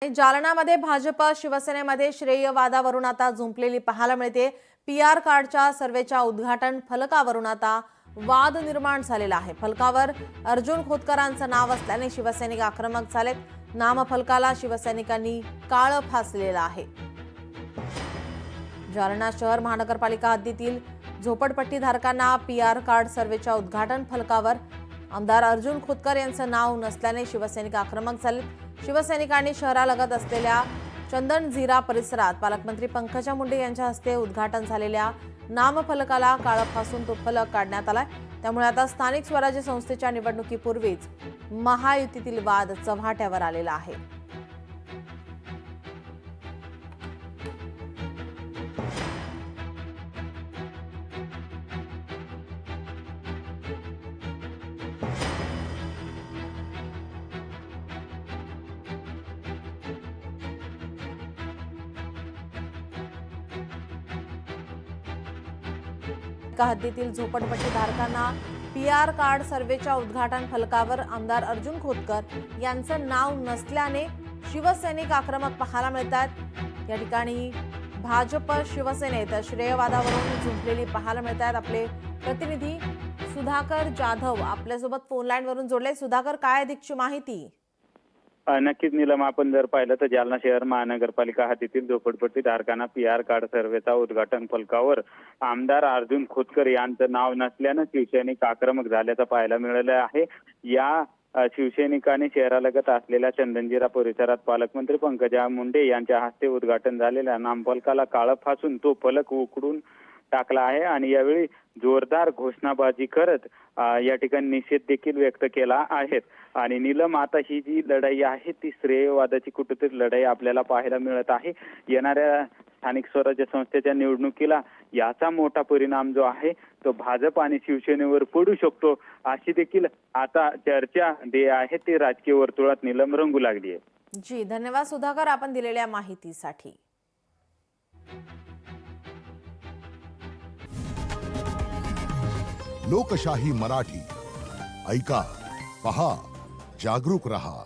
जालनामध्ये भाजप शिवसेनेमध्ये श्रेयवादावरून आता झुंपलेली पाहायला मिळते। पीआर कार्डच्या सर्वेच्या उद्घाटन फलकावरून आता वाद निर्माण झालेला आहे। फलकावर अर्जुन खोतकरांचं नाव असल्याने शिवसैनिक आक्रमक झालेत। नामफलकाला शिवसैनिकांनी काळं फासलेलं आहे। जालना शहर महानगरपालिका हद्दीतील झोपडपट्टीधारकांना पीआर कार्ड सर्वेच्या उद्घाटन फलकावर आमदार अर्जुन खोतकर यांचं नाव नसल्याने शिवसैनिक आक्रमक झाले। शिवसैनिकांनी शहरालगत असलेल्या चंदनझिरा परिसरात पालकमंत्री पंकजा मुंडे यांच्या हस्ते उद्घाटन झालेल्या नामफलकाला काळं फासून तो फलक काढण्यात आलाय। त्यामुळे आता स्थानिक स्वराज्य संस्थेच्या निवडणुकीपूर्वीच महायुतीतील वाद चव्हाट्यावर आलेला आहे। हद्दीतील झोपडपट्टीधारकांना पीआर कार्ड सर्वेच्या उद्घाटन फलकावर आमदार अर्जुन खोतकर यांचं नाव नसल्याने शिवसैनिक आक्रमक पाहायला मिळतात। या ठिकाणी भाजप शिवसेनेत श्रेयवादावरून झुंपलेली पाहायला मिळतात। आपले प्रतिनिधी सुधाकर जाधव आपल्यासोबत फोन लाईन वरून जोडले। सुधाकर, काय अधिकची माहिती? नक्कीच नीलम, आपण जर पाहिलं तर जालना शहर महानगरपालिका हद्दीतील झोपडपट्टी धारकांना पीआर कार्ड सर्वेचा उद्घाटन फलकावर आमदार अर्जुन खोतकर यांचं नाव नसल्यानं शिवसैनिक आक्रमक झाल्याचं पाहायला मिळालं आहे। या शिवसैनिकांनी शहरालगत असलेल्या चंदनझिरा परिसरात पालकमंत्री पंकजा मुंडे यांच्या हस्ते उद्घाटन झालेल्या नामफलकाला काळं फासून तो फलक उखडून टाकला आहे आणि यावेळी जोरदार घोषणाबाजी करत या ठिकाणी निषेध देखील व्यक्त केला आहे। आणि नीलम, आता ही जी लढाई आहे ती श्रेयवादाची कुठेतरी लढाई आपल्याला पाहायला मिळत आहे। येणाऱ्या स्थानिक स्वराज्य संस्थेच्या निवडणुकीला याचा मोठा परिणाम जो आहे तो भाजप आणि शिवसेनेवर पडू शकतो, अशी देखील आता चर्चा जे आहे ती राजकीय वर्तुळात नीलम रंगू लागली आहे। जी, धन्यवाद सुधाकर, आपण दिलेल्या माहितीसाठी। लोकशाही मराठी ऐका, पहा, जागरूक रहा।